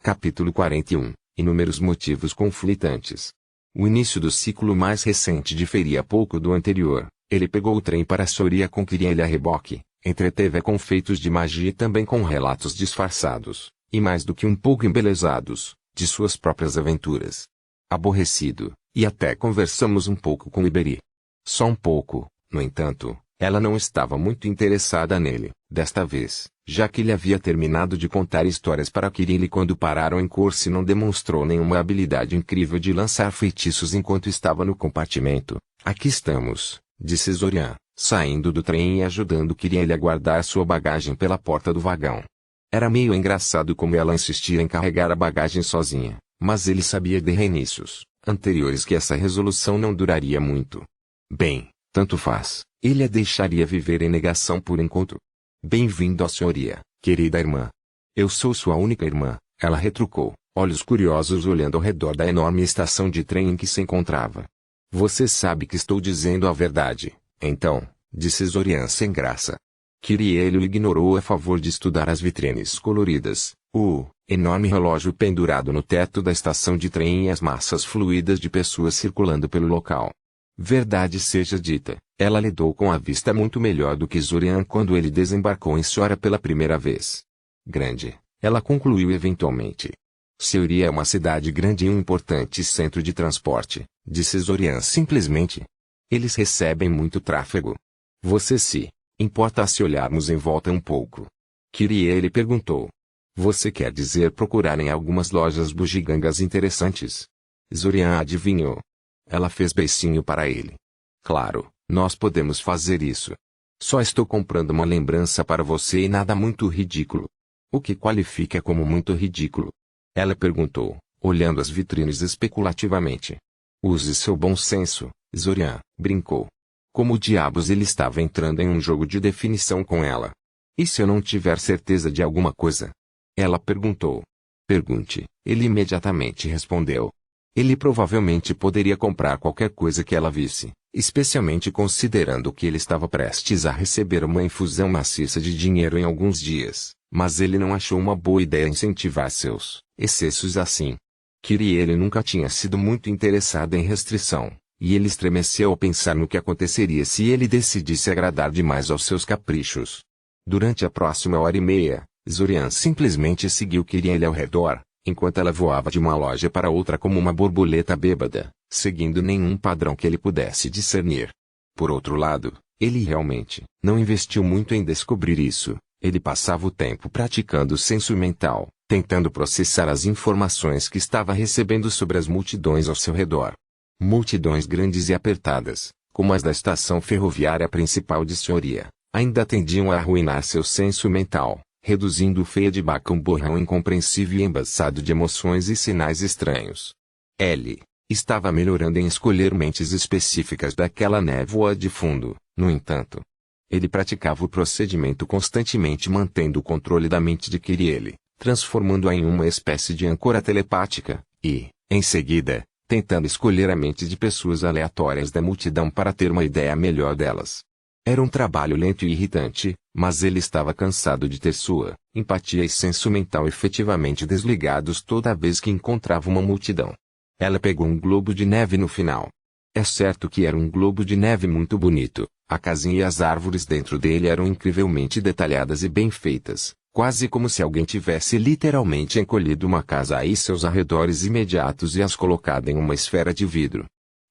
Capítulo 41. Inúmeros motivos conflitantes. O início do ciclo mais recente diferia pouco do anterior. Ele pegou o trem para Soria com Kiriel a reboque, entreteve-a com feitos de magia e também com relatos disfarçados, e mais do que um pouco embelezados, de suas próprias aventuras. Aborrecido, e até conversamos um pouco com Iberi. Só um pouco, no entanto, ela não estava muito interessada nele, desta vez, já que ele havia terminado de contar histórias para Kiriel e quando pararam em Corse não demonstrou nenhuma habilidade incrível de lançar feitiços enquanto estava no compartimento. Aqui estamos, disse Zorian, saindo do trem e ajudando Kiriel a guardar sua bagagem pela porta do vagão. Era meio engraçado como ela insistia em carregar a bagagem sozinha, mas ele sabia de reinícios anteriores que essa resolução não duraria muito. Bem, tanto faz, ele a deixaria viver em negação por enquanto. Bem-vindo à Soria, querida irmã. Eu sou sua única irmã, ela retrucou, olhos curiosos olhando ao redor da enorme estação de trem em que se encontrava. Você sabe que estou dizendo a verdade, então, disse Zorian sem graça. Kiriel o ignorou a favor de estudar as vitrines coloridas, o enorme relógio pendurado no teto da estação de trem e as massas fluídas de pessoas circulando pelo local. Verdade seja dita, ela lidou com a vista muito melhor do que Zorian quando ele desembarcou em Soria pela primeira vez. Grande, ela concluiu eventualmente. Soria é uma cidade grande e um importante centro de transporte, disse Zorian simplesmente. Eles recebem muito tráfego. Você se importa se olharmos em volta um pouco? Kiriel perguntou. Você quer dizer procurar em algumas lojas bugigangas interessantes? Zorian adivinhou. Ela fez beicinho para ele. Claro, nós podemos fazer isso. Só estou comprando uma lembrança para você e nada muito ridículo. O que qualifica como muito ridículo? Ela perguntou, olhando as vitrines especulativamente. Use seu bom senso, Zorian, brincou. Como diabos ele estava entrando em um jogo de definição com ela? E se eu não tiver certeza de alguma coisa? Ela perguntou. Pergunte, ele imediatamente respondeu. Ele provavelmente poderia comprar qualquer coisa que ela visse, especialmente considerando que ele estava prestes a receber uma infusão maciça de dinheiro em alguns dias, mas ele não achou uma boa ideia incentivar seus excessos assim. Kiriel nunca tinha sido muito interessada em restrição, e ele estremeceu ao pensar no que aconteceria se ele decidisse agradar demais aos seus caprichos. Durante a próxima hora e meia, Zorian simplesmente seguiu Kiriel ao redor, enquanto ela voava de uma loja para outra como uma borboleta bêbada, seguindo nenhum padrão que ele pudesse discernir. Por outro lado, ele realmente não investiu muito em descobrir isso. Ele passava o tempo praticando o senso mental, tentando processar as informações que estava recebendo sobre as multidões ao seu redor. Multidões grandes e apertadas, como as da estação ferroviária principal de Soria, ainda tendiam a arruinar seu senso mental, reduzindo o feia de Baca um borrão incompreensível e embaçado de emoções e sinais estranhos. Ele estava melhorando em escolher mentes específicas daquela névoa de fundo, no entanto. Ele praticava o procedimento constantemente mantendo o controle da mente de Kiriel, transformando-a em uma espécie de âncora telepática, e, em seguida, tentando escolher a mente de pessoas aleatórias da multidão para ter uma ideia melhor delas. Era um trabalho lento e irritante, mas ele estava cansado de ter sua empatia e senso mental efetivamente desligados toda vez que encontrava uma multidão. Ela pegou um globo de neve no final. É certo que era um globo de neve muito bonito, a casinha e as árvores dentro dele eram incrivelmente detalhadas e bem feitas, quase como se alguém tivesse literalmente encolhido uma casa a seus arredores imediatos e as colocado em uma esfera de vidro.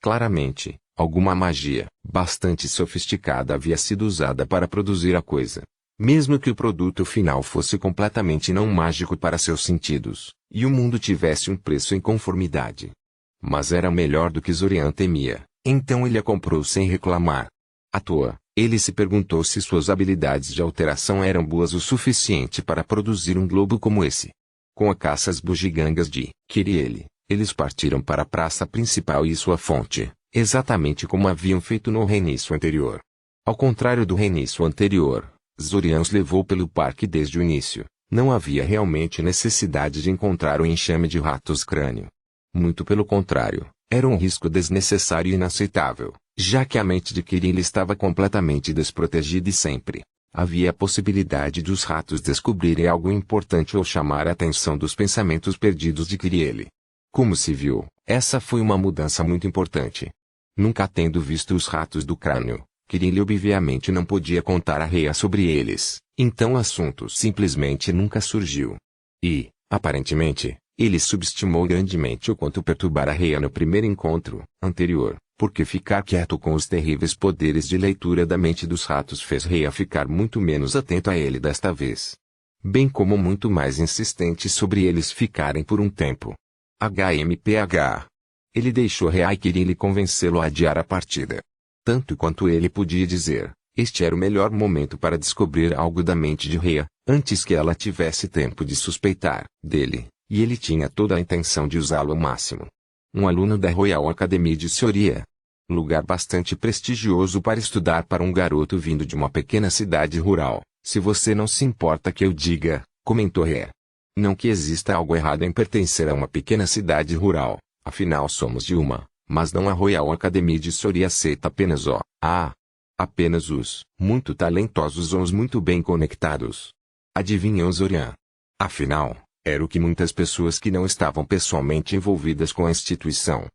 Claramente, alguma magia, bastante sofisticada havia sido usada para produzir a coisa. Mesmo que o produto final fosse completamente não mágico para seus sentidos, e o mundo tivesse um preço em conformidade. Mas era melhor do que Zorian temia, então ele a comprou sem reclamar. À toa, ele se perguntou se suas habilidades de alteração eram boas o suficiente para produzir um globo como esse. Com a caça às bugigangas de Kiriel, eles partiram para a praça principal e sua fonte, exatamente como haviam feito no reinício anterior. Ao contrário do reinício anterior, Zorian os levou pelo parque desde o início. Não havia realmente necessidade de encontrar o enxame de ratos-crânio. Muito pelo contrário, era um risco desnecessário e inaceitável, já que a mente de Kiriel estava completamente desprotegida e sempre Havia a possibilidade dos ratos descobrirem algo importante ou chamar a atenção dos pensamentos perdidos de Kiriele. Como se viu, essa foi uma mudança muito importante. Nunca tendo visto os ratos do crânio, Kiriele obviamente não podia contar a Rhea sobre eles, então o assunto simplesmente nunca surgiu. E, aparentemente, ele subestimou grandemente o quanto perturbar a Rhea no primeiro encontro anterior, porque ficar quieto com os terríveis poderes de leitura da mente dos ratos fez Rhea ficar muito menos atento a ele desta vez. Bem como muito mais insistente sobre eles ficarem por um tempo. HMPH. Ele deixou Rhea e Kiriele convencê-lo a adiar a partida. Tanto quanto ele podia dizer, este era o melhor momento para descobrir algo da mente de Rhea, antes que ela tivesse tempo de suspeitar dele, e ele tinha toda a intenção de usá-lo ao máximo. Um aluno da Royal Academy de Soria. Lugar bastante prestigioso para estudar para um garoto vindo de uma pequena cidade rural, se você não se importa que eu diga, comentou Rhea. Não que exista algo errado em pertencer a uma pequena cidade rural, afinal somos de uma, mas não a Royal Academy de Soria aceita apenas apenas os muito talentosos ou os muito bem conectados. Adivinhou Zorian. Afinal, era o que muitas pessoas que não estavam pessoalmente envolvidas com a instituição.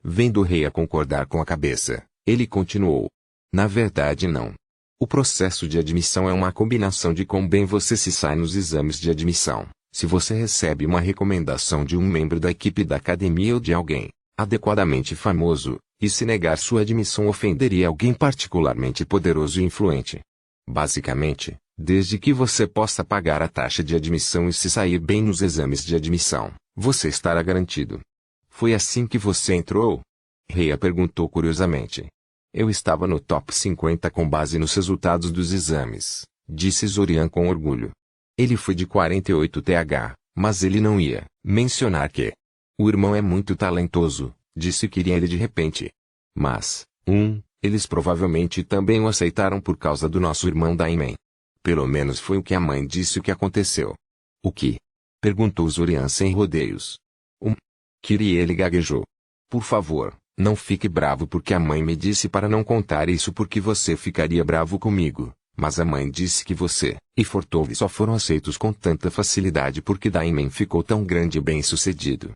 Vendo Rhea concordar com a cabeça, ele continuou. Na verdade não. O processo de admissão é uma combinação de quão bem você se sai nos exames de admissão, se você recebe uma recomendação de um membro da equipe da academia ou de alguém adequadamente famoso, e se negar sua admissão ofenderia alguém particularmente poderoso e influente. Basicamente, desde que você possa pagar a taxa de admissão e se sair bem nos exames de admissão, você estará garantido. Foi assim que você entrou? Rhea perguntou curiosamente. Eu estava no top 50 com base nos resultados dos exames, disse Zorian com orgulho. Ele foi de 48 TH, mas ele não ia mencionar que o irmão é muito talentoso, disse Kiriele de repente. Mas, eles provavelmente também o aceitaram por causa do nosso irmão Daimen. Pelo menos foi o que a mãe disse que aconteceu. O que? Perguntou Zorian sem rodeios. Kiriele gaguejou. Por favor, não fique bravo porque a mãe me disse para não contar isso porque você ficaria bravo comigo, mas a mãe disse que você e Fortove só foram aceitos com tanta facilidade porque Daimen ficou tão grande e bem-sucedido.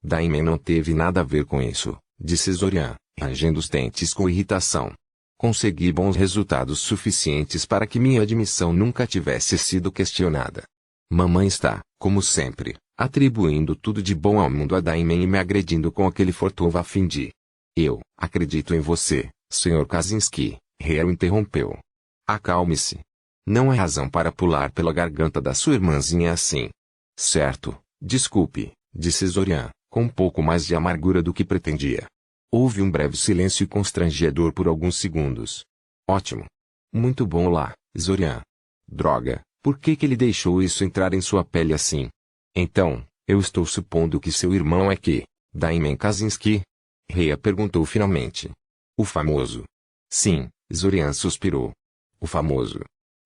Daimen não teve nada a ver com isso, disse Zorian, rangendo os dentes com irritação. Consegui bons resultados suficientes para que minha admissão nunca tivesse sido questionada. Mamãe está, como sempre, atribuindo tudo de bom ao mundo a Daimen e me agredindo com aquele Fortove a fim de... Eu acredito em você, Sr. Kaczynski, Rhea o interrompeu. Acalme-se. Não há razão para pular pela garganta da sua irmãzinha assim. Certo, desculpe, disse Zorian, com um pouco mais de amargura do que pretendia. Houve um breve silêncio constrangedor por alguns segundos. Ótimo. Muito bom lá, Zorian. Droga, por que ele deixou isso entrar em sua pele assim? Então, eu estou supondo que seu irmão é que... Daimen Kaczynski? Rhea perguntou finalmente. O famoso. Sim, Zorian suspirou. O famoso.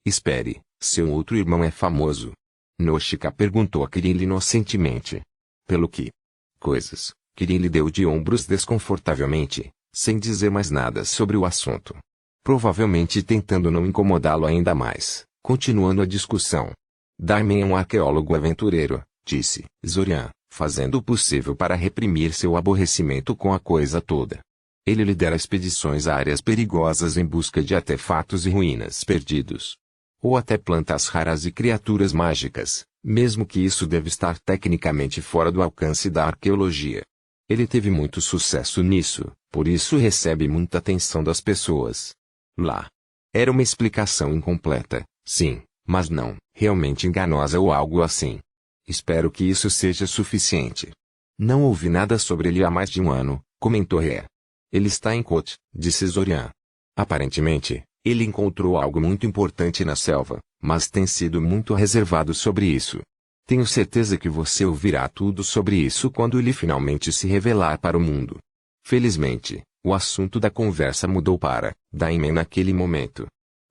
Espere, seu outro irmão é famoso? Noshika perguntou a Kiriele inocentemente. Pelo que? Coisas. Kiriele deu de ombros desconfortavelmente, sem dizer mais nada sobre o assunto. Provavelmente tentando não incomodá-lo ainda mais, continuando a discussão. Daimen é um arqueólogo aventureiro, disse Zorian, fazendo o possível para reprimir seu aborrecimento com a coisa toda. Ele lidera expedições a áreas perigosas em busca de artefatos e ruínas perdidos. Ou até plantas raras e criaturas mágicas, mesmo que isso deve estar tecnicamente fora do alcance da arqueologia. Ele teve muito sucesso nisso, por isso recebe muita atenção das pessoas. Lá. Era uma explicação incompleta, sim, mas não, realmente enganosa ou algo assim. Espero que isso seja suficiente. Não ouvi nada sobre ele há mais de um ano, comentou Rhea. Ele está em Kot, disse Zorian. Aparentemente, ele encontrou algo muito importante na selva, mas tem sido muito reservado sobre isso. Tenho certeza que você ouvirá tudo sobre isso quando ele finalmente se revelar para o mundo. Felizmente, o assunto da conversa mudou para Daimen naquele momento.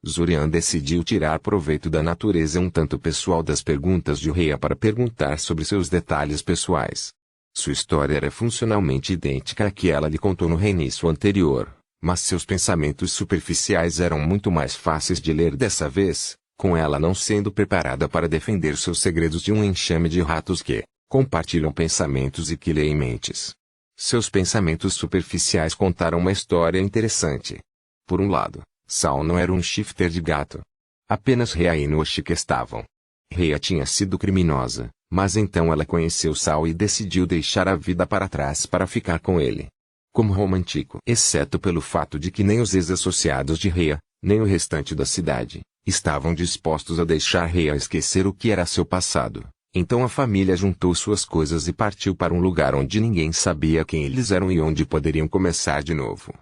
Zorian decidiu tirar proveito da natureza um tanto pessoal das perguntas de Rhea para perguntar sobre seus detalhes pessoais. Sua história era funcionalmente idêntica à que ela lhe contou no reinício anterior, mas seus pensamentos superficiais eram muito mais fáceis de ler dessa vez, com ela não sendo preparada para defender seus segredos de um enxame de ratos que compartilham pensamentos e que leem mentes. Seus pensamentos superficiais contaram uma história interessante. Por um lado, Sal não era um shifter de gato. Apenas Rhea e Noshika estavam. Rhea tinha sido criminosa, mas então ela conheceu Sal e decidiu deixar a vida para trás para ficar com ele. Como romântico, exceto pelo fato de que nem os ex-associados de Rhea, nem o restante da cidade, estavam dispostos a deixar Rhea esquecer o que era seu passado. Então a família juntou suas coisas e partiu para um lugar onde ninguém sabia quem eles eram e onde poderiam começar de novo.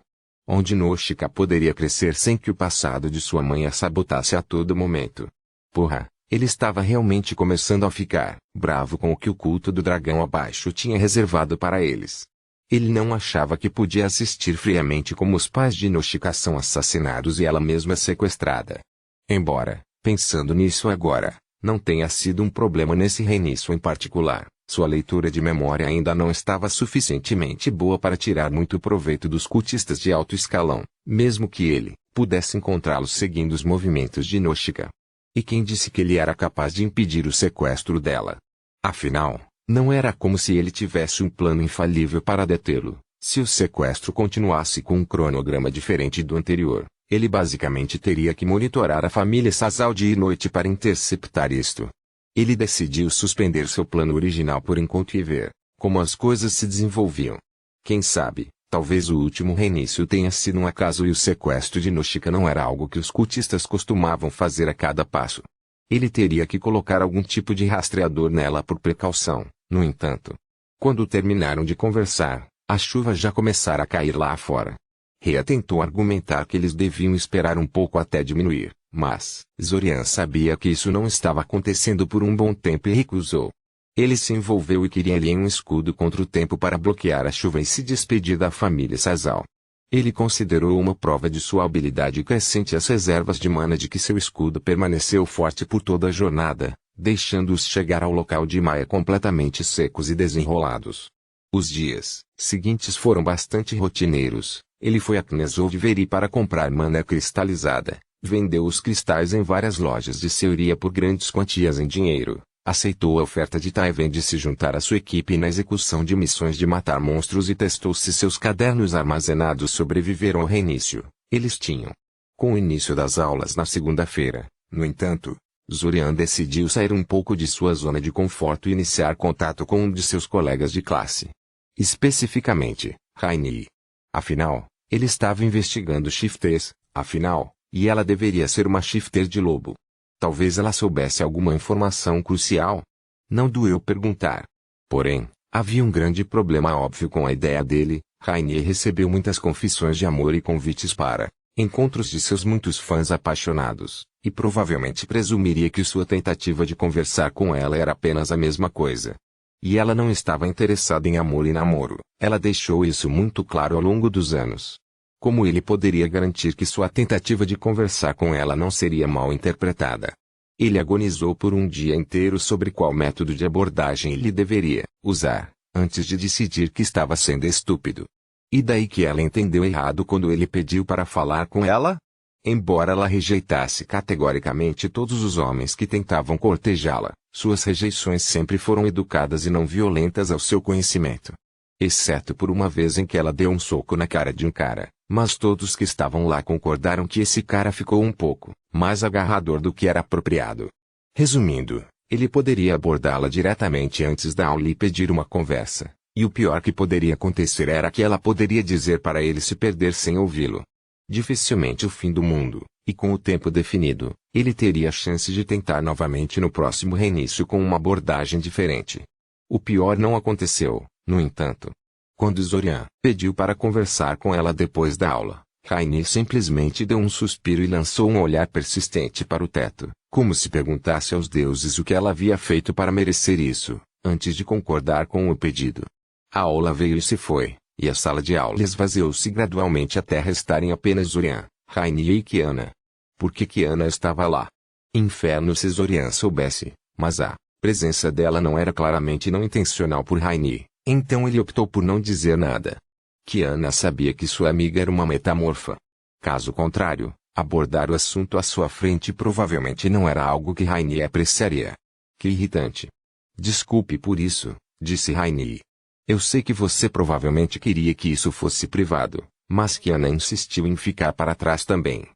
Onde Noshika poderia crescer sem que o passado de sua mãe a sabotasse a todo momento. Porra, ele estava realmente começando a ficar bravo com o que o culto do dragão abaixo tinha reservado para eles. Ele não achava que podia assistir friamente como os pais de Noshika são assassinados e ela mesma é sequestrada. Embora, pensando nisso agora, não tenha sido um problema nesse reinício em particular, sua leitura de memória ainda não estava suficientemente boa para tirar muito proveito dos cultistas de alto escalão, mesmo que ele pudesse encontrá-los seguindo os movimentos de Noshika. E quem disse que ele era capaz de impedir o sequestro dela? Afinal, não era como se ele tivesse um plano infalível para detê-lo. Se o sequestro continuasse com um cronograma diferente do anterior, ele basicamente teria que monitorar a família Sazal dia e noite para interceptar isto. Ele decidiu suspender seu plano original por enquanto e ver como as coisas se desenvolviam. Quem sabe, talvez o último reinício tenha sido um acaso e o sequestro de Noshika não era algo que os cultistas costumavam fazer a cada passo. Ele teria que colocar algum tipo de rastreador nela por precaução, no entanto. Quando terminaram de conversar, a chuva já começara a cair lá fora. Rhea tentou argumentar que eles deviam esperar um pouco até diminuir, mas Zorian sabia que isso não estava acontecendo por um bom tempo e recusou. Ele se envolveu e queria ali um escudo contra o tempo para bloquear a chuva e se despedir da família Sazal. Ele considerou uma prova de sua habilidade crescente as reservas de mana de que seu escudo permaneceu forte por toda a jornada, deixando-os chegar ao local de Maia completamente secos e desenrolados. Os dias seguintes foram bastante rotineiros. Ele foi a Knesoveri para comprar mana cristalizada, vendeu os cristais em várias lojas de Seuria por grandes quantias em dinheiro, aceitou a oferta de Taiven de se juntar à sua equipe na execução de missões de matar monstros e testou se seus cadernos armazenados sobreviveram ao reinício. Eles tinham. Com o início das aulas na segunda-feira, no entanto, Zorian decidiu sair um pouco de sua zona de conforto e iniciar contato com um de seus colegas de classe. Especificamente, Raini. Afinal, ele estava investigando shifters, e ela deveria ser uma shifter de lobo. Talvez ela soubesse alguma informação crucial. Não doeu perguntar. Porém, havia um grande problema óbvio com a ideia dele. Rainier recebeu muitas confissões de amor e convites para encontros de seus muitos fãs apaixonados, e provavelmente presumiria que sua tentativa de conversar com ela era apenas a mesma coisa. E ela não estava interessada em amor e namoro. Ela deixou isso muito claro ao longo dos anos. Como ele poderia garantir que sua tentativa de conversar com ela não seria mal interpretada? Ele agonizou por um dia inteiro sobre qual método de abordagem ele deveria usar, antes de decidir que estava sendo estúpido. E daí que ela entendeu errado quando ele pediu para falar com ela? Embora ela rejeitasse categoricamente todos os homens que tentavam cortejá-la, suas rejeições sempre foram educadas e não violentas ao seu conhecimento. Exceto por uma vez em que ela deu um soco na cara de um cara, mas todos que estavam lá concordaram que esse cara ficou um pouco mais agarrador do que era apropriado. Resumindo, ele poderia abordá-la diretamente antes da aula e pedir uma conversa, e o pior que poderia acontecer era que ela poderia dizer para ele se perder sem ouvi-lo. Dificilmente o fim do mundo, e com o tempo definido, ele teria a chance de tentar novamente no próximo reinício com uma abordagem diferente. O pior não aconteceu, no entanto. Quando Zorian pediu para conversar com ela depois da aula, Raini simplesmente deu um suspiro e lançou um olhar persistente para o teto, como se perguntasse aos deuses o que ela havia feito para merecer isso, antes de concordar com o pedido. A aula veio e se foi, e a sala de aula esvaziou-se gradualmente até restarem apenas Zorian, Raini e Kiana. Por que Kiana estava lá? Inferno se Zorian soubesse, mas a presença dela não era claramente não intencional por Raini, então ele optou por não dizer nada. Kiana sabia que sua amiga era uma metamorfa. Caso contrário, Abordar o assunto à sua frente provavelmente não era algo que Rainier apreciaria. Que irritante. Desculpe por isso, disse Rainier. Eu sei que você provavelmente queria que isso fosse privado, mas Kiana insistiu em ficar para trás também.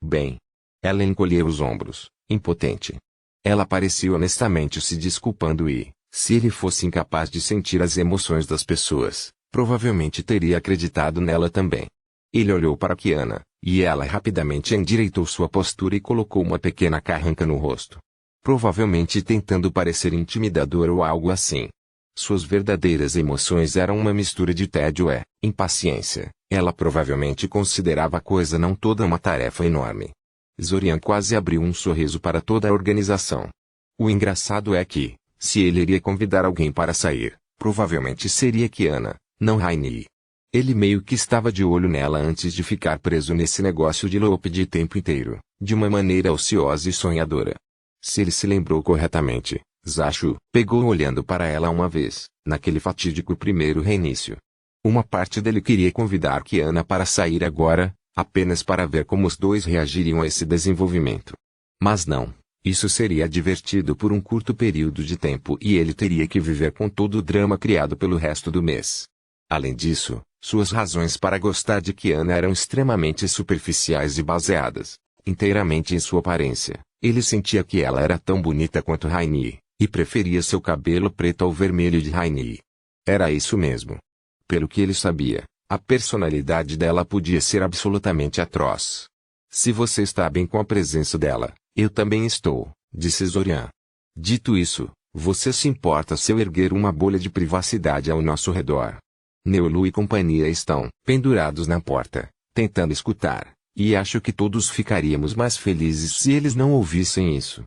Bem. Ela encolheu os ombros, impotente. Ela parecia honestamente se desculpando e, se ele fosse incapaz de sentir as emoções das pessoas, provavelmente teria acreditado nela também. Ele olhou para Kiana, e ela rapidamente endireitou sua postura e colocou uma pequena carranca no rosto. Provavelmente tentando parecer intimidador ou algo assim. Suas verdadeiras emoções eram uma mistura de tédio e impaciência. Ela provavelmente considerava a coisa não toda uma tarefa enorme. Zorian quase abriu um sorriso para toda a organização. O engraçado é que, se ele iria convidar alguém para sair, provavelmente seria Kiana, não Rainier. Ele meio que estava de olho nela antes de ficar preso nesse negócio de Lope de tempo inteiro, de uma maneira ociosa e sonhadora. Se ele se lembrou corretamente, Zachu pegou olhando para ela uma vez, naquele fatídico primeiro reinício. Uma parte dele queria convidar Kiana para sair agora, apenas para ver como os dois reagiriam a esse desenvolvimento. Mas não, isso seria divertido por um curto período de tempo e ele teria que viver com todo o drama criado pelo resto do mês. Além disso, suas razões para gostar de Kiana eram extremamente superficiais e baseadas inteiramente em sua aparência. Ele sentia que ela era tão bonita quanto Rainier, e preferia seu cabelo preto ao vermelho de Rainier. Era isso mesmo. Pelo que ele sabia, a personalidade dela podia ser absolutamente atroz. Se você está bem com a presença dela, eu também estou, disse Zorian. Dito isso, você se importa se eu erguer uma bolha de privacidade ao nosso redor? Neolu e companhia estão pendurados na porta, tentando escutar, e acho que todos ficaríamos mais felizes se eles não ouvissem isso.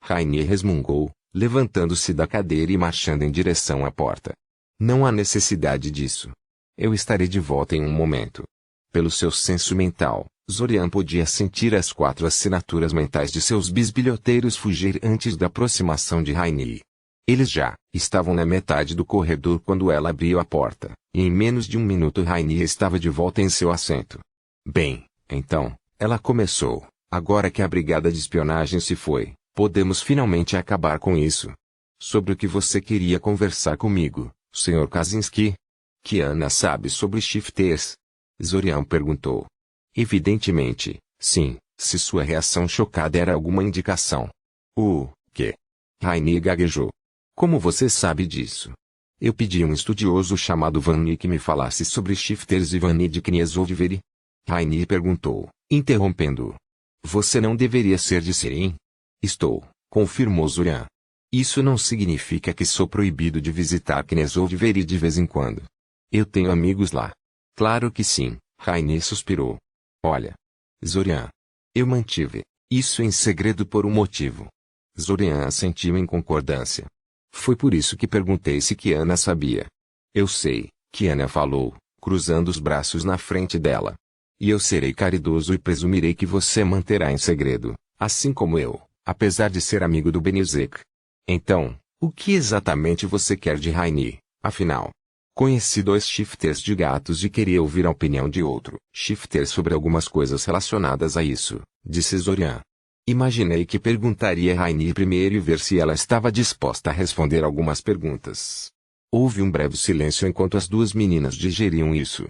Rainier resmungou, levantando-se da cadeira e marchando em direção à porta. Não há necessidade disso. Eu estarei de volta em um momento. Pelo seu senso mental, Zorian podia sentir as 4 assinaturas mentais de seus bisbilhoteiros fugir antes da aproximação de Rainier. Eles já estavam na metade do corredor quando ela abriu a porta, e em menos de um minuto Rainier estava de volta em seu assento. Bem, então, ela começou. Agora que a brigada de espionagem se foi, podemos finalmente acabar com isso. Sobre o que você queria conversar comigo, Sr. Kaczynski? Kiana sabe sobre shifters? Zorian perguntou. Evidentemente, sim, se sua reação chocada era alguma indicação. O quê? Rainier gaguejou. Como você sabe disso? Eu pedi a um estudioso chamado Vanni que me falasse sobre shifters e Vanni de Kniezovveri. Rainier perguntou, interrompendo-o. Você não deveria ser de Serim? Estou, confirmou Zorian. Isso não significa que sou proibido de visitar Kniezovveri de vez em quando. Eu tenho amigos lá. Claro que sim, Rainier suspirou. Olha. Zorian. Eu mantive isso em segredo por um motivo. Zorian assentiu em concordância. Foi por isso que perguntei se Kiana sabia. Eu sei, Kiana falou, cruzando os braços na frente dela. E eu serei caridoso e presumirei que você manterá em segredo, assim como eu, apesar de ser amigo do Benizek. Então, o que exatamente você quer de Rainier, afinal? Conheci 2 shifters de gatos e queria ouvir a opinião de outro shifter sobre algumas coisas relacionadas a isso, disse Zorian. Imaginei que perguntaria a Rainier primeiro e ver se ela estava disposta a responder algumas perguntas. Houve um breve silêncio enquanto as 2 meninas digeriam isso.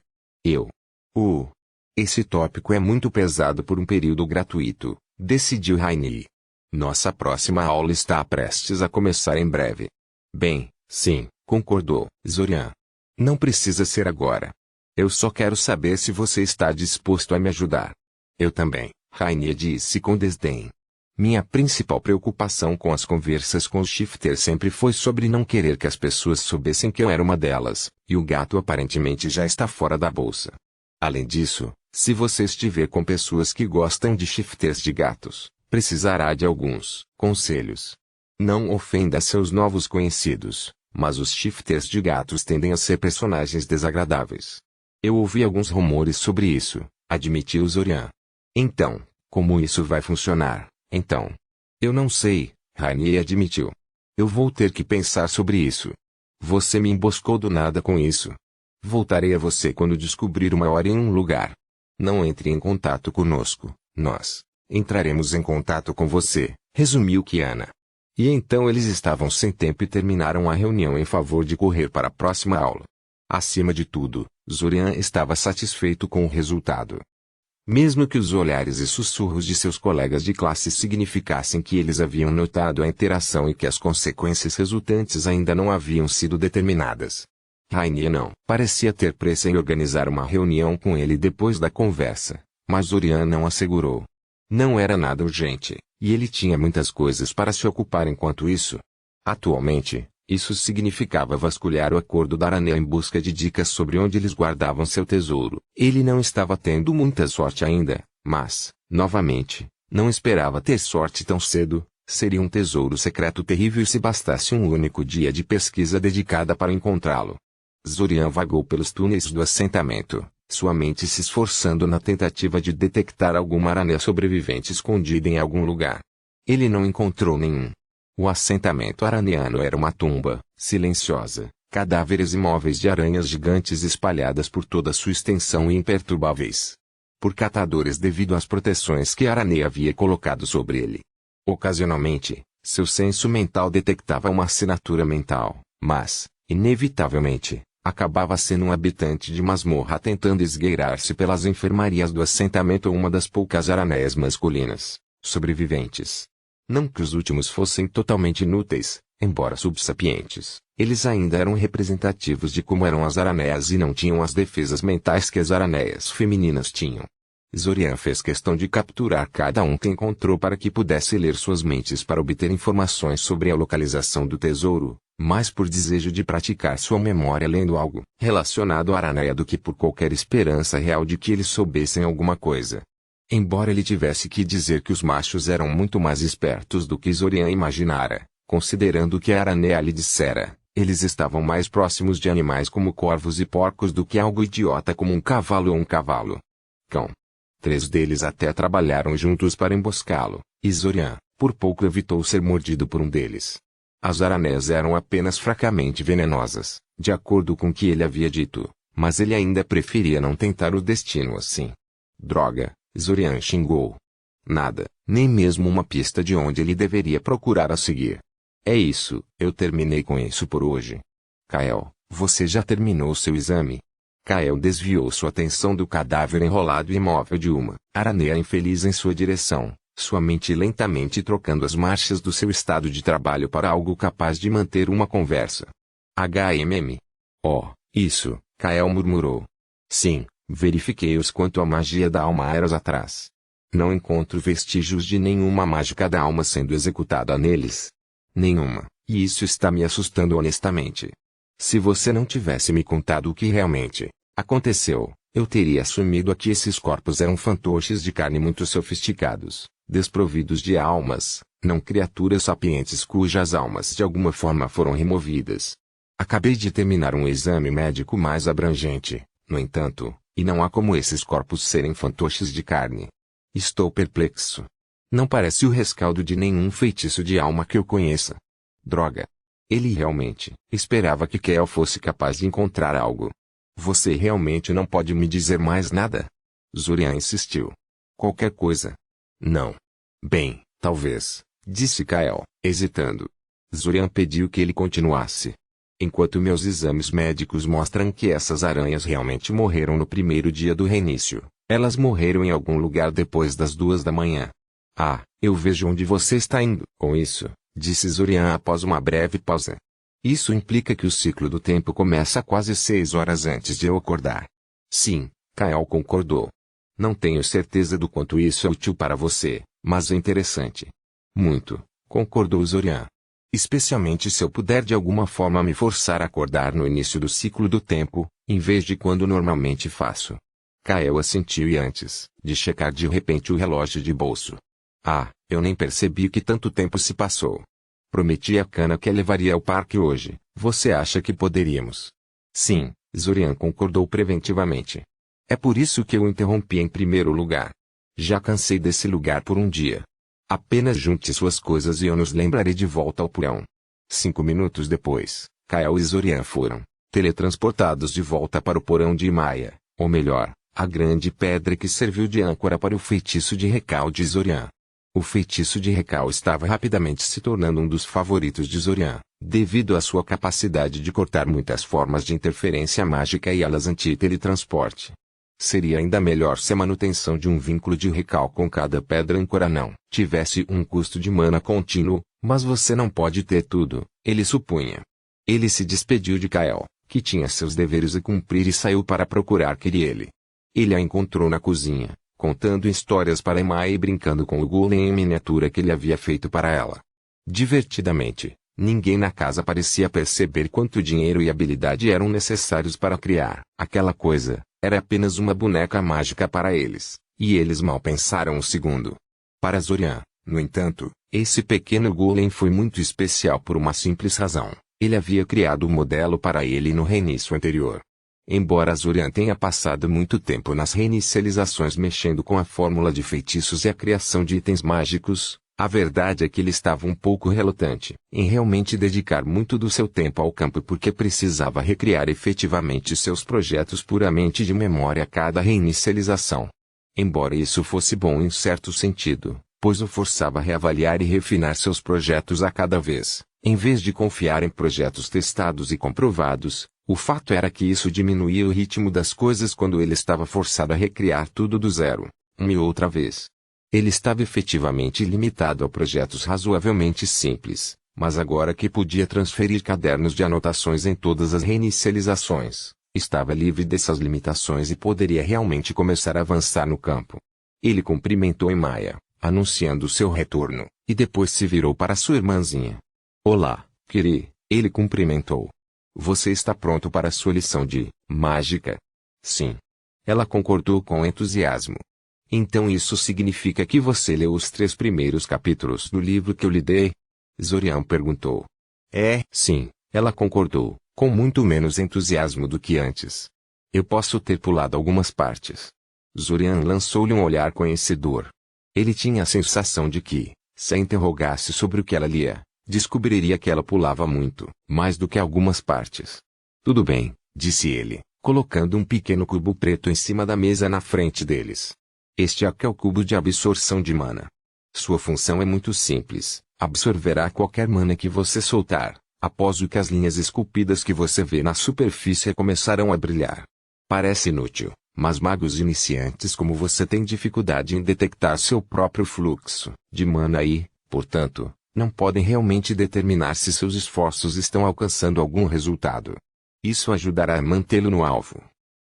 Esse tópico é muito pesado por um período gratuito, decidiu Rainier. Nossa próxima aula está prestes a começar em breve. Bem, sim, concordou Zorian. Não precisa ser agora. Eu só quero saber se você está disposto a me ajudar. Eu também, Rainier disse com desdém. Minha principal preocupação com as conversas com os shifters sempre foi sobre não querer que as pessoas soubessem que eu era uma delas, e o gato aparentemente já está fora da bolsa. Além disso, se você estiver com pessoas que gostam de shifters de gatos, precisará de alguns conselhos. Não ofenda seus novos conhecidos, mas os shifters de gatos tendem a ser personagens desagradáveis. Eu ouvi alguns rumores sobre isso, admitiu Zorian. Então, como isso vai funcionar, então? Eu não sei, Rainier admitiu. Eu vou ter que pensar sobre isso. Você me emboscou do nada com isso. Voltarei a você quando descobrir uma hora em um lugar. Não entre em contato conosco, nós entraremos em contato com você, resumiu Kiana. E então eles estavam sem tempo e terminaram a reunião em favor de correr para a próxima aula. Acima de tudo, Zorian estava satisfeito com o resultado. Mesmo que os olhares e sussurros de seus colegas de classe significassem que eles haviam notado a interação e que as consequências resultantes ainda não haviam sido determinadas. Rainier não parecia ter pressa em organizar uma reunião com ele depois da conversa, mas Zorian não assegurou. Não era nada urgente, e ele tinha muitas coisas para se ocupar enquanto isso. Atualmente, isso significava vasculhar o acordo da Aranea em busca de dicas sobre onde eles guardavam seu tesouro. Ele não estava tendo muita sorte ainda, mas, novamente, não esperava ter sorte tão cedo. Seria um tesouro secreto terrível se bastasse um único dia de pesquisa dedicada para encontrá-lo. Zorian vagou pelos túneis do assentamento, sua mente se esforçando na tentativa de detectar alguma aranha sobrevivente escondida em algum lugar. Ele não encontrou nenhum. O assentamento araneano era uma tumba, silenciosa, cadáveres imóveis de aranhas gigantes espalhadas por toda sua extensão e imperturbáveis. Por catadores devido às proteções que a aranha havia colocado sobre ele. Ocasionalmente, seu senso mental detectava uma assinatura mental, mas, inevitavelmente, acabava sendo um habitante de masmorra tentando esgueirar-se pelas enfermarias do assentamento ou uma das poucas aranhas masculinas, sobreviventes. Não que os últimos fossem totalmente inúteis, embora subsapientes, eles ainda eram representativos de como eram as aranhas e não tinham as defesas mentais que as aranhas femininas tinham. Zorian fez questão de capturar cada um que encontrou para que pudesse ler suas mentes para obter informações sobre a localização do tesouro, mais por desejo de praticar sua memória lendo algo relacionado à aranha do que por qualquer esperança real de que eles soubessem alguma coisa. Embora ele tivesse que dizer que os machos eram muito mais espertos do que Zorian imaginara, considerando o que a aranha lhe dissera, eles estavam mais próximos de animais como corvos e porcos do que algo idiota como um cavalo ou um cavalo. Cão. 3 deles até trabalharam juntos para emboscá-lo, e Zorian, por pouco evitou ser mordido por um deles. As aranhas eram apenas fracamente venenosas, de acordo com o que ele havia dito, mas ele ainda preferia não tentar o destino assim. Droga, Zorian xingou. Nada, nem mesmo uma pista de onde ele deveria procurar a seguir. É isso, eu terminei com isso por hoje. Kael, você já terminou seu exame? Kael desviou sua atenção do cadáver enrolado e imóvel de uma aranha infeliz em sua direção, sua mente lentamente trocando as marchas do seu estado de trabalho para algo capaz de manter uma conversa. Oh, isso, Kael murmurou. Sim, verifiquei-os quanto à magia da alma eras atrás. Não encontro vestígios de nenhuma mágica da alma sendo executada neles. Nenhuma, e isso está me assustando honestamente. Se você não tivesse me contado o que realmente aconteceu, eu teria assumido que esses corpos eram fantoches de carne muito sofisticados, desprovidos de almas, não criaturas sapientes cujas almas de alguma forma foram removidas. Acabei de terminar um exame médico mais abrangente, no entanto, e não há como esses corpos serem fantoches de carne. Estou perplexo. Não parece o rescaldo de nenhum feitiço de alma que eu conheça. Droga. Ele realmente esperava que Kael fosse capaz de encontrar algo. Você realmente não pode me dizer mais nada? Zorian insistiu. Qualquer coisa. Não. Bem, talvez, disse Kael, hesitando. Zorian pediu que ele continuasse. Enquanto meus exames médicos mostram que essas aranhas realmente morreram no primeiro dia do reinício, elas morreram em algum lugar depois das 2 da manhã. Ah, eu vejo onde você está indo com isso, disse Zorian após uma breve pausa. Isso implica que o ciclo do tempo começa quase 6 horas antes de eu acordar. Sim, Kael concordou. Não tenho certeza do quanto isso é útil para você, mas é interessante. Muito, concordou Zorian. Especialmente se eu puder de alguma forma me forçar a acordar no início do ciclo do tempo, em vez de quando normalmente faço. Kael assentiu e antes de checar de repente o relógio de bolso. Ah, eu nem percebi que tanto tempo se passou. Prometi a Kana que a levaria ao parque hoje. Você acha que poderíamos? Sim, Zorian concordou preventivamente. É por isso que eu interrompi em primeiro lugar. Já cansei desse lugar por um dia. Apenas junte suas coisas e eu nos lembrarei de volta ao porão. 5 minutos depois, Kael e Zorian foram teletransportados de volta para o porão de Imaya, ou melhor, a grande pedra que serviu de âncora para o feitiço de Recal de Zorian. O feitiço de Recal estava rapidamente se tornando um dos favoritos de Zorian, devido à sua capacidade de cortar muitas formas de interferência mágica e alas anti-teletransporte. Seria ainda melhor se a manutenção de um vínculo de Recal com cada pedra âncora não tivesse um custo de mana contínuo, mas você não pode ter tudo, ele supunha. Ele se despediu de Kael, que tinha seus deveres a cumprir, e saiu para procurar Kiriele. Ele a encontrou na cozinha, contando histórias para Emma e brincando com o golem em miniatura que ele havia feito para ela. Divertidamente, ninguém na casa parecia perceber quanto dinheiro e habilidade eram necessários para criar aquela coisa. Era apenas uma boneca mágica para eles, e eles mal pensaram um segundo. Para Zorian, no entanto, esse pequeno golem foi muito especial por uma simples razão. Ele havia criado o modelo para ele no reinício anterior. Embora Zorian tenha passado muito tempo nas reinicializações mexendo com a fórmula de feitiços e a criação de itens mágicos, a verdade é que ele estava um pouco relutante em realmente dedicar muito do seu tempo ao campo, porque precisava recriar efetivamente seus projetos puramente de memória a cada reinicialização. Embora isso fosse bom em certo sentido, pois o forçava a reavaliar e refinar seus projetos a cada vez, em vez de confiar em projetos testados e comprovados, o fato era que isso diminuía o ritmo das coisas quando ele estava forçado a recriar tudo do zero, uma e outra vez. Ele estava efetivamente limitado a projetos razoavelmente simples, mas agora que podia transferir cadernos de anotações em todas as reinicializações, estava livre dessas limitações e poderia realmente começar a avançar no campo. Ele cumprimentou Emma, anunciando seu retorno, e depois se virou para sua irmãzinha. Olá, Kiri, ele cumprimentou. Você está pronto para sua lição de mágica? Sim. Ela concordou com entusiasmo. Então isso significa que você leu os 3 primeiros capítulos do livro que eu lhe dei? Zorian perguntou. Sim, ela concordou, com muito menos entusiasmo do que antes. Eu posso ter pulado algumas partes. Zorian lançou-lhe um olhar conhecedor. Ele tinha a sensação de que, se a interrogasse sobre o que ela lia, descobriria que ela pulava muito, mais do que algumas partes. Tudo bem, disse ele, colocando um pequeno cubo preto em cima da mesa na frente deles. Este aqui é o cubo de absorção de mana. Sua função é muito simples, absorverá qualquer mana que você soltar, após o que as linhas esculpidas que você vê na superfície começarão a brilhar. Parece inútil, mas magos iniciantes como você têm dificuldade em detectar seu próprio fluxo de mana e, portanto, não podem realmente determinar se seus esforços estão alcançando algum resultado. Isso ajudará a mantê-lo no alvo.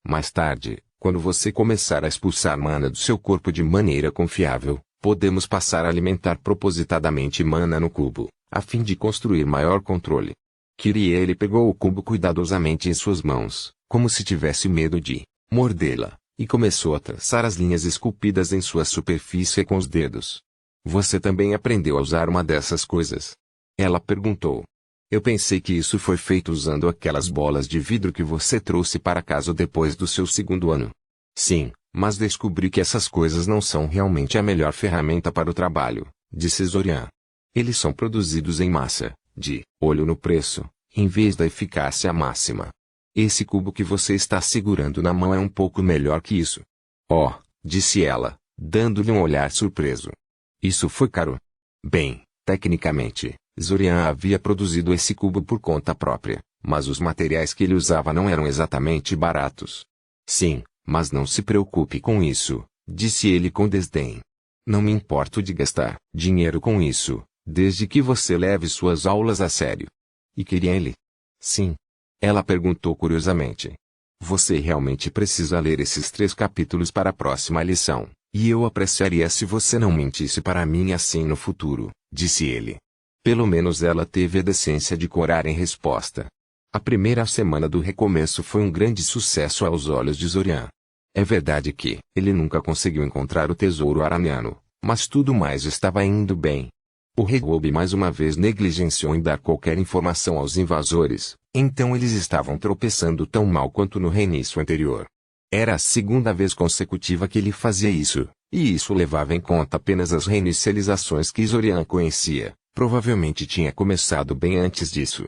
Mais tarde, quando você começar a expulsar mana do seu corpo de maneira confiável, podemos passar a alimentar propositadamente mana no cubo, a fim de construir maior controle. Kiriele pegou o cubo cuidadosamente em suas mãos, como se tivesse medo de mordê-la, e começou a traçar as linhas esculpidas em sua superfície com os dedos. Você também aprendeu a usar uma dessas coisas? Ela perguntou. Eu pensei que isso foi feito usando aquelas bolas de vidro que você trouxe para casa depois do seu 2º ano. Sim, mas descobri que essas coisas não são realmente a melhor ferramenta para o trabalho, disse Zorian. Eles são produzidos em massa, de olho no preço, em vez da eficácia máxima. Esse cubo que você está segurando na mão é um pouco melhor que isso. Oh, disse ela, dando-lhe um olhar surpreso. Isso foi caro? Bem, tecnicamente, Zorian havia produzido esse cubo por conta própria, mas os materiais que ele usava não eram exatamente baratos. Sim, mas não se preocupe com isso, disse ele com desdém. Não me importo de gastar dinheiro com isso, desde que você leve suas aulas a sério. E queria ele? Sim. Ela perguntou curiosamente. Você realmente precisa ler esses 3 capítulos para a próxima lição, e eu apreciaria se você não mentisse para mim assim no futuro, disse ele. Pelo menos ela teve a decência de corar em resposta. A primeira semana do recomeço foi um grande sucesso aos olhos de Zorian. É verdade que ele nunca conseguiu encontrar o tesouro araniano, mas tudo mais estava indo bem. O rei Robe mais uma vez negligenciou em dar qualquer informação aos invasores, então eles estavam tropeçando tão mal quanto no reinício anterior. Era a 2ª vez consecutiva que ele fazia isso, e isso levava em conta apenas as reinicializações que Zorian conhecia. Provavelmente tinha começado bem antes disso.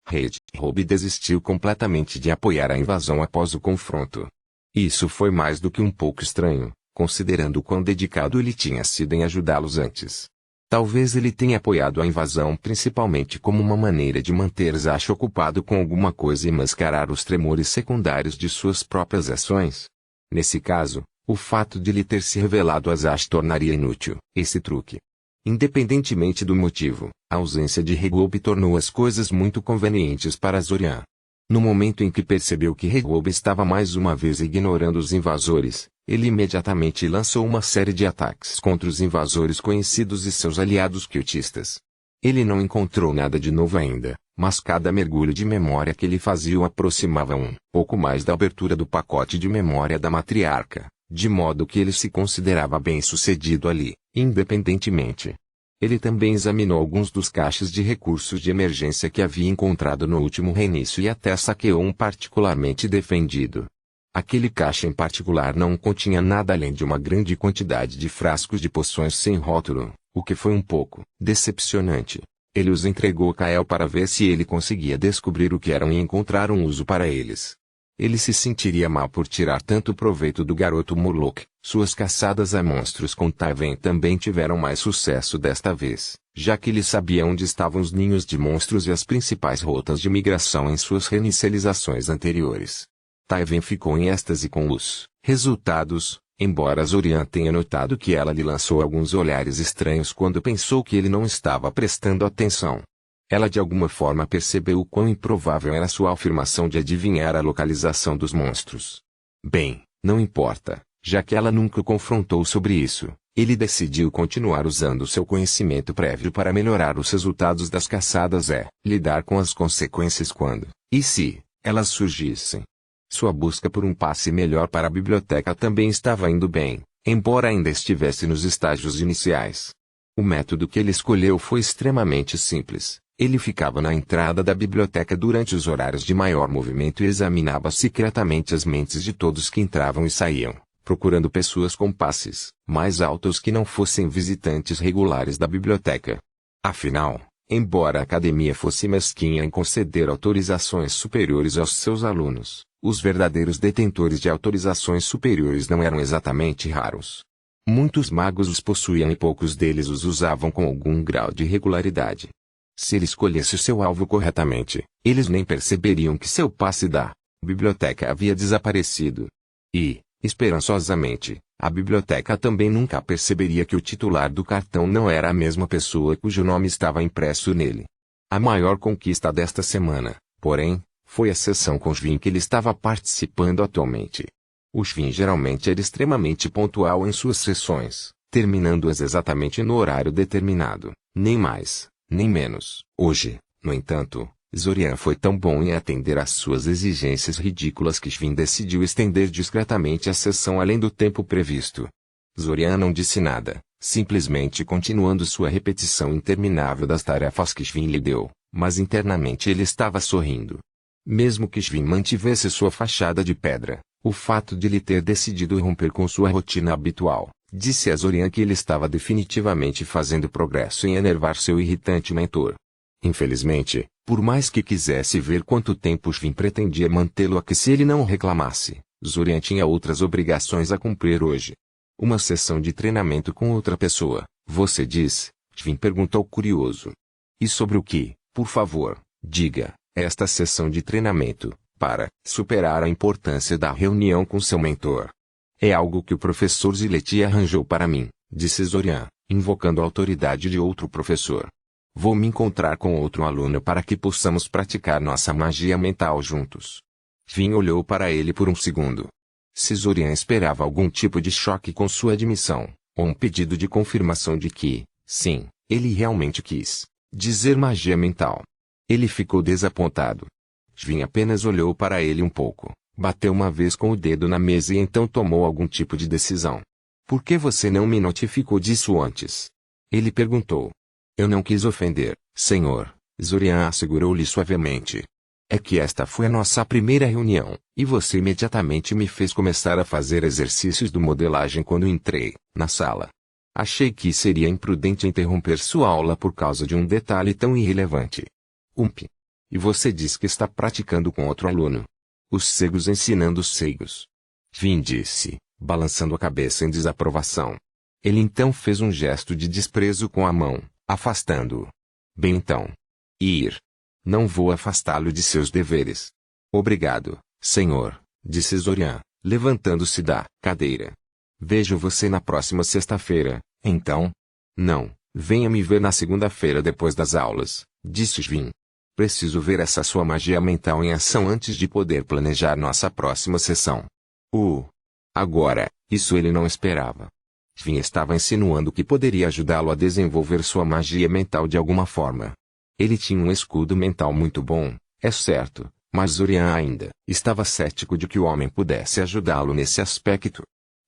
Rei Robe desistiu completamente de apoiar a invasão após o confronto. Isso foi mais do que um pouco estranho, considerando o quão dedicado ele tinha sido em ajudá-los antes. Talvez ele tenha apoiado a invasão principalmente como uma maneira de manter Zash ocupado com alguma coisa e mascarar os tremores secundários de suas próprias ações. Nesse caso, o fato de lhe ter se revelado a Zash tornaria inútil esse truque. Independentemente do motivo, a ausência de Rehoboam tornou as coisas muito convenientes para Zorian. No momento em que percebeu que Rehoboam estava mais uma vez ignorando os invasores, ele imediatamente lançou uma série de ataques contra os invasores conhecidos e seus aliados cultistas. Ele não encontrou nada de novo ainda, mas cada mergulho de memória que ele fazia o aproximava um pouco mais da abertura do pacote de memória da matriarca, de modo que ele se considerava bem-sucedido ali, independentemente. Ele também examinou alguns dos caixes de recursos de emergência que havia encontrado no último reinício e até saqueou um particularmente defendido. Aquele caixa em particular não continha nada além de uma grande quantidade de frascos de poções sem rótulo, o que foi um pouco decepcionante. Ele os entregou a Kael para ver se ele conseguia descobrir o que eram e encontrar um uso para eles. Ele se sentiria mal por tirar tanto proveito do garoto Murloc. Suas caçadas a monstros com Tywin também tiveram mais sucesso desta vez, já que ele sabia onde estavam os ninhos de monstros e as principais rotas de migração em suas reinicializações anteriores. Tywin ficou em êxtase com os resultados, embora Zorian tenha notado que ela lhe lançou alguns olhares estranhos quando pensou que ele não estava prestando atenção. Ela de alguma forma percebeu o quão improvável era sua afirmação de adivinhar a localização dos monstros. Bem, não importa, já que ela nunca o confrontou sobre isso, ele decidiu continuar usando seu conhecimento prévio para melhorar os resultados das caçadas lidar com as consequências quando, e se, elas surgissem. Sua busca por um passe melhor para a biblioteca também estava indo bem, embora ainda estivesse nos estágios iniciais. O método que ele escolheu foi extremamente simples. Ele ficava na entrada da biblioteca durante os horários de maior movimento e examinava secretamente as mentes de todos que entravam e saíam, procurando pessoas com passes mais altos que não fossem visitantes regulares da biblioteca. Afinal, embora a academia fosse mesquinha em conceder autorizações superiores aos seus alunos, os verdadeiros detentores de autorizações superiores não eram exatamente raros. Muitos magos os possuíam e poucos deles os usavam com algum grau de regularidade. Se ele escolhesse seu alvo corretamente, eles nem perceberiam que seu passe da biblioteca havia desaparecido. E, esperançosamente, a biblioteca também nunca perceberia que o titular do cartão não era a mesma pessoa cujo nome estava impresso nele. A maior conquista desta semana, porém, foi a sessão com Shvin que ele estava participando atualmente. O Shvin geralmente era extremamente pontual em suas sessões, terminando-as exatamente no horário determinado, nem mais, nem menos. Hoje, no entanto, Zorian foi tão bom em atender às suas exigências ridículas que Shvin decidiu estender discretamente a sessão além do tempo previsto. Zorian não disse nada, simplesmente continuando sua repetição interminável das tarefas que Shvin lhe deu, mas internamente ele estava sorrindo. Mesmo que Shvin mantivesse sua fachada de pedra, o fato de ele ter decidido romper com sua rotina habitual, disse a Zorian que ele estava definitivamente fazendo progresso em enervar seu irritante mentor. Infelizmente, por mais que quisesse ver quanto tempo Shvin pretendia mantê-lo aqui se ele não reclamasse, Zorian tinha outras obrigações a cumprir hoje. Uma sessão de treinamento com outra pessoa, você diz? Shvin perguntou curioso. E sobre o que, por favor, diga, esta sessão de treinamento, para superar a importância da reunião com seu mentor. É algo que o professor Zileti arranjou para mim, disse Zorian, invocando a autoridade de outro professor. Vou me encontrar com outro aluno para que possamos praticar nossa magia mental juntos. Shvin olhou para ele por um segundo. Se Zorian esperava algum tipo de choque com sua admissão, ou um pedido de confirmação de que, sim, ele realmente quis dizer magia mental. Ele ficou desapontado. Shvin apenas olhou para ele um pouco, bateu uma vez com o dedo na mesa e então tomou algum tipo de decisão. Por que você não me notificou disso antes? Ele perguntou. Eu não quis ofender, senhor, Zorian assegurou-lhe suavemente. É que esta foi a nossa primeira reunião, e você imediatamente me fez começar a fazer exercícios de modelagem quando entrei na sala. Achei que seria imprudente interromper sua aula por causa de um detalhe tão irrelevante. E você diz que está praticando com outro aluno. Os cegos ensinando os cegos. Vin disse, balançando a cabeça em desaprovação. Ele então fez um gesto de desprezo com a mão, afastando-o. Bem então. Ir. Não vou afastá-lo de seus deveres. Obrigado, senhor, disse Zorian, levantando-se da cadeira. Vejo você na próxima sexta-feira, então? Não, venha me ver na segunda-feira depois das aulas, disse Vin. Preciso ver essa sua magia mental em ação antes de poder planejar nossa próxima sessão. Agora, isso ele não esperava. Vin estava insinuando que poderia ajudá-lo a desenvolver sua magia mental de alguma forma. Ele tinha um escudo mental muito bom, é certo, mas Zorian ainda estava cético de que o homem pudesse ajudá-lo nesse aspecto.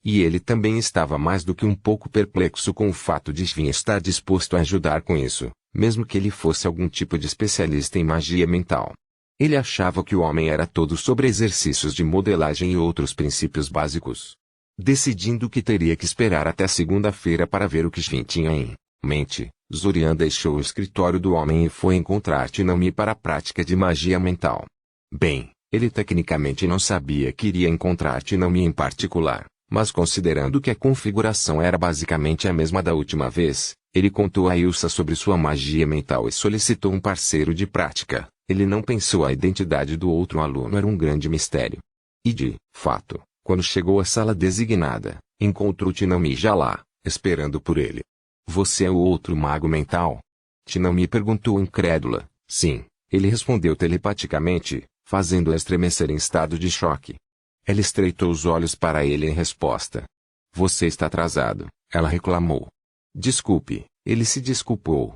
E ele também estava mais do que um pouco perplexo com o fato de Vin estar disposto a ajudar com isso, mesmo que ele fosse algum tipo de especialista em magia mental. Ele achava que o homem era todo sobre exercícios de modelagem e outros princípios básicos. Decidindo que teria que esperar até segunda-feira para ver o que Vin tinha em mente, Zorian deixou o escritório do homem e foi encontrar Tinami para a prática de magia mental. Bem, ele tecnicamente não sabia que iria encontrar Tinami em particular, mas considerando que a configuração era basicamente a mesma da última vez, ele contou a Ilsa sobre sua magia mental e solicitou um parceiro de prática. Ele não pensou a identidade do outro aluno era um grande mistério. E de fato, quando chegou à sala designada, encontrou Tinami já lá, esperando por ele. Você é o outro mago mental? Tinami perguntou incrédula. Sim, ele respondeu telepaticamente, fazendo-a estremecer em estado de choque. Ela estreitou os olhos para ele em resposta. Você está atrasado, ela reclamou. Desculpe, ele se desculpou.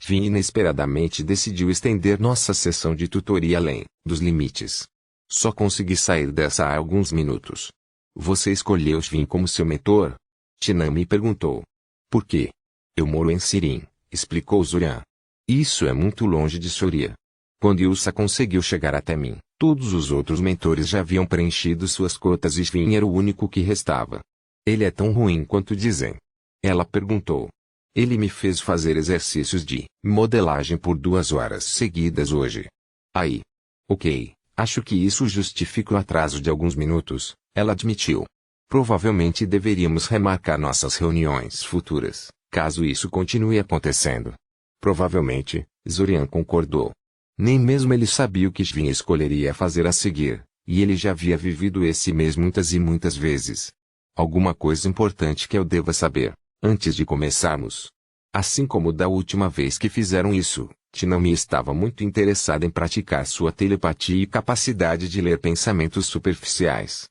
Vin inesperadamente decidiu estender nossa sessão de tutoria além dos limites. Só consegui sair dessa há alguns minutos. Você escolheu Vin como seu mentor? Tinami perguntou. Por quê? Eu moro em Sirim, explicou Zorian. Isso é muito longe de Soria. Quando Ilsa conseguiu chegar até mim, todos os outros mentores já haviam preenchido suas cotas e Vin era o único que restava. Ele é tão ruim quanto dizem? Ela perguntou. Ele me fez fazer exercícios de modelagem por 2 horas seguidas hoje. Aí. Ok, acho que isso justifica o atraso de alguns minutos, ela admitiu. Provavelmente deveríamos remarcar nossas reuniões futuras, caso isso continue acontecendo. Provavelmente, Zorian concordou. Nem mesmo ele sabia o que Vin escolheria fazer a seguir, e ele já havia vivido esse mês muitas e muitas vezes. Alguma coisa importante que eu deva saber, antes de começarmos. Assim como da última vez que fizeram isso, Tinami estava muito interessada em praticar sua telepatia e capacidade de ler pensamentos superficiais.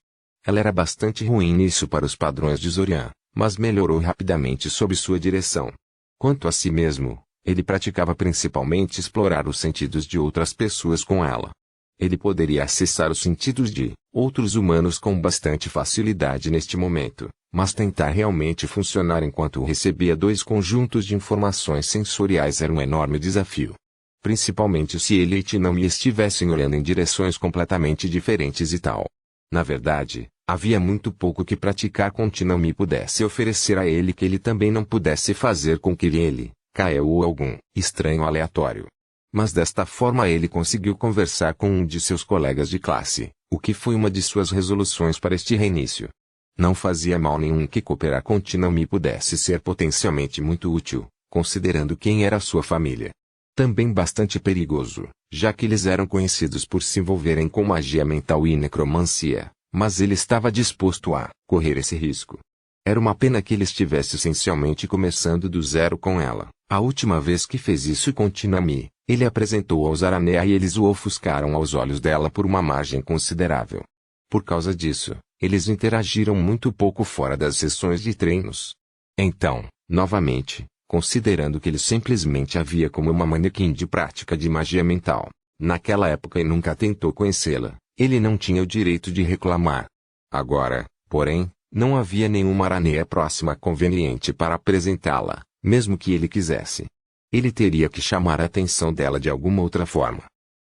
Ela era bastante ruim nisso para os padrões de Zorian, mas melhorou rapidamente sob sua direção. Quanto a si mesmo, ele praticava principalmente explorar os sentidos de outras pessoas com ela. Ele poderia acessar os sentidos de outros humanos com bastante facilidade neste momento, mas tentar realmente funcionar enquanto recebia 2 conjuntos de informações sensoriais era um enorme desafio. Principalmente se ele e Tinami estivessem olhando em direções completamente diferentes e tal. Na verdade, havia muito pouco que praticar com Tinami pudesse oferecer a ele que ele também não pudesse fazer com que ele, Kael ou algum estranho aleatório. Mas desta forma ele conseguiu conversar com um de seus colegas de classe, o que foi uma de suas resoluções para este reinício. Não fazia mal nenhum que cooperar com Tinami pudesse ser potencialmente muito útil, considerando quem era sua família. Também bastante perigoso, já que eles eram conhecidos por se envolverem com magia mental e necromancia, mas ele estava disposto a correr esse risco. Era uma pena que ele estivesse essencialmente começando do zero com ela. A última vez que fez isso com Tinami, ele apresentou aos Aranea e eles o ofuscaram aos olhos dela por uma margem considerável. Por causa disso, eles interagiram muito pouco fora das sessões de treinos. Então, novamente, considerando que ele simplesmente havia como uma manequim de prática de magia mental, naquela época e nunca tentou conhecê-la, ele não tinha o direito de reclamar. Agora, porém, não havia nenhuma Aranea próxima conveniente para apresentá-la, mesmo que ele quisesse. Ele teria que chamar a atenção dela de alguma outra forma.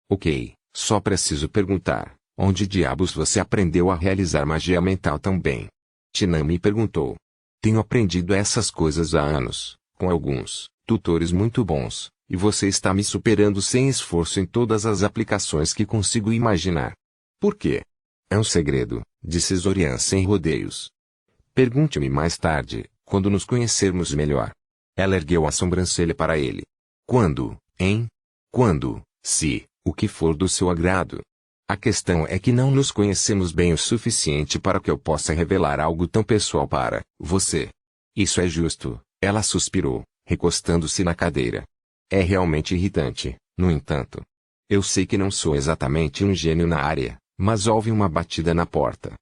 Ok, só preciso perguntar, onde diabos você aprendeu a realizar magia mental tão bem? Tinami perguntou. Tenho aprendido essas coisas há anos, com alguns tutores muito bons, e você está me superando sem esforço em todas as aplicações que consigo imaginar. Por quê? É um segredo, disse Zorian sem rodeios. Pergunte-me mais tarde, quando nos conhecermos melhor. Ela ergueu a sobrancelha para ele. Quando, hein? Quando, se, o que for do seu agrado. A questão é que não nos conhecemos bem o suficiente para que eu possa revelar algo tão pessoal para você. Isso é justo, ela suspirou, recostando-se na cadeira. É realmente irritante, no entanto. Eu sei que não sou exatamente um gênio na área, mas houve uma batida na porta.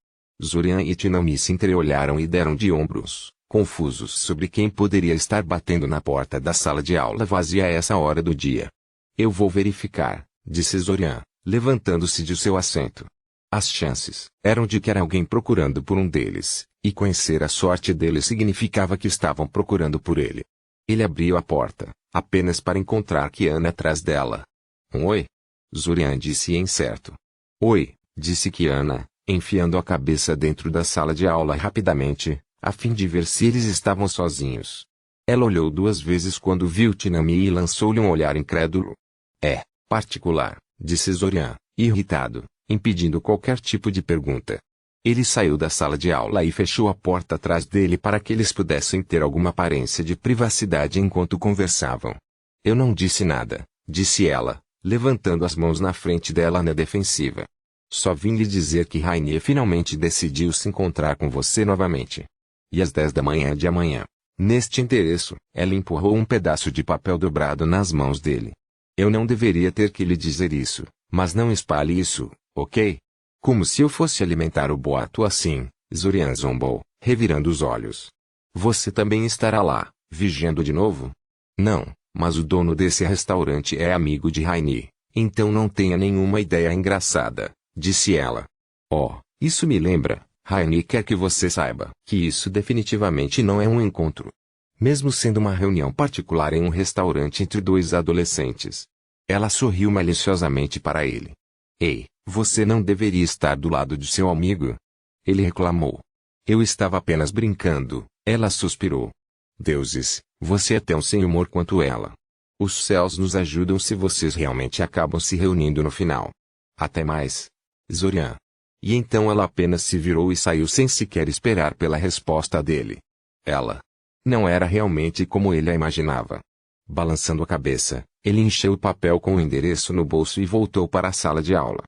Zorian e Tinami se entreolharam e deram de ombros, confusos sobre quem poderia estar batendo na porta da sala de aula vazia a essa hora do dia. Eu vou verificar, disse Zorian, levantando-se de seu assento. As chances eram de que era alguém procurando por um deles, e conhecer a sorte dele significava que estavam procurando por ele. Ele abriu a porta, apenas para encontrar Kiana atrás dela. Oi? Zorian disse incerto. Oi, disse Kiana, enfiando a cabeça dentro da sala de aula rapidamente, a fim de ver se eles estavam sozinhos. Ela olhou 2 vezes quando viu Tinami e lançou-lhe um olhar incrédulo. É particular, disse Zorian, irritado, impedindo qualquer tipo de pergunta. Ele saiu da sala de aula e fechou a porta atrás dele para que eles pudessem ter alguma aparência de privacidade enquanto conversavam. Eu não disse nada, disse ela, levantando as mãos na frente dela na defensiva. Só vim lhe dizer que Rainier finalmente decidiu se encontrar com você novamente. E às 10 da manhã de amanhã. Neste endereço, ela empurrou um pedaço de papel dobrado nas mãos dele. Eu não deveria ter que lhe dizer isso, mas não espalhe isso, ok? Como se eu fosse alimentar o boato assim, Zorian zombou, revirando os olhos. Você também estará lá, vigiando de novo? Não, mas o dono desse restaurante é amigo de Rainier, então não tenha nenhuma ideia engraçada, disse ela. Oh, isso me lembra, Rainier quer que você saiba que isso definitivamente não é um encontro. Mesmo sendo uma reunião particular em um restaurante entre 2 adolescentes. Ela sorriu maliciosamente para ele. Ei, você não deveria estar do lado de seu amigo? Ele reclamou. Eu estava apenas brincando, ela suspirou. Deuses, você é tão sem humor quanto ela. Os céus nos ajudam se vocês realmente acabam se reunindo no final. Até mais. Zorian. E então ela apenas se virou e saiu sem sequer esperar pela resposta dele. Ela não era realmente como ele a imaginava. Balançando a cabeça, ele encheu o papel com o endereço no bolso e voltou para a sala de aula.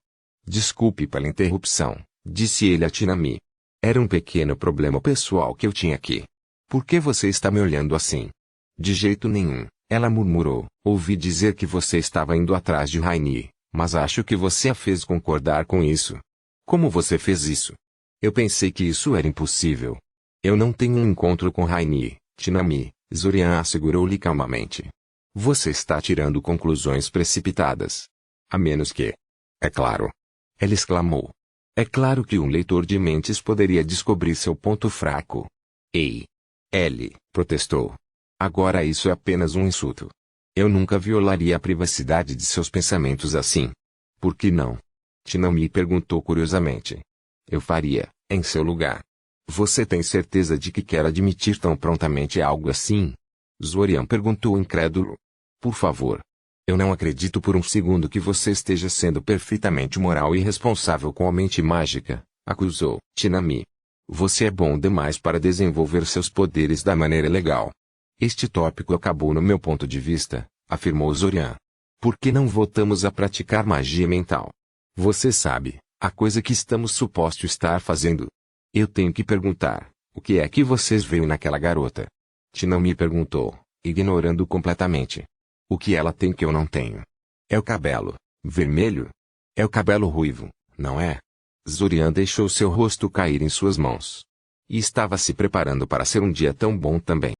Desculpe pela interrupção, disse ele a Tinami. Era um pequeno problema pessoal que eu tinha aqui. Por que você está me olhando assim? De jeito nenhum, ela murmurou. Ouvi dizer que você estava indo atrás de Rainier, mas acho que você a fez concordar com isso. Como você fez isso? Eu pensei que isso era impossível. Eu não tenho um encontro com Rainier, Tinami, Zorian assegurou-lhe calmamente. Você está tirando conclusões precipitadas. A menos que... É claro. Ela exclamou. É claro que um leitor de mentes poderia descobrir seu ponto fraco. Ei! Ellie, protestou. Agora isso é apenas um insulto. Eu nunca violaria a privacidade de seus pensamentos assim. Por que não? Tinami perguntou curiosamente. Eu faria, em seu lugar. Você tem certeza de que quer admitir tão prontamente algo assim? Zorian perguntou incrédulo. Por favor. Eu não acredito por um segundo que você esteja sendo perfeitamente moral e responsável com a mente mágica, acusou Tinami. Você é bom demais para desenvolver seus poderes da maneira legal. Este tópico acabou no meu ponto de vista, afirmou Zorian. Por que não voltamos a praticar magia mental? Você sabe, a coisa que estamos suposto estar fazendo. Eu tenho que perguntar, o que é que vocês veem naquela garota? Tinami perguntou, ignorando completamente. O que ela tem que eu não tenho? É o cabelo vermelho? É o cabelo ruivo, não é? Zorian deixou seu rosto cair em suas mãos. E estava se preparando para ser um dia tão bom também.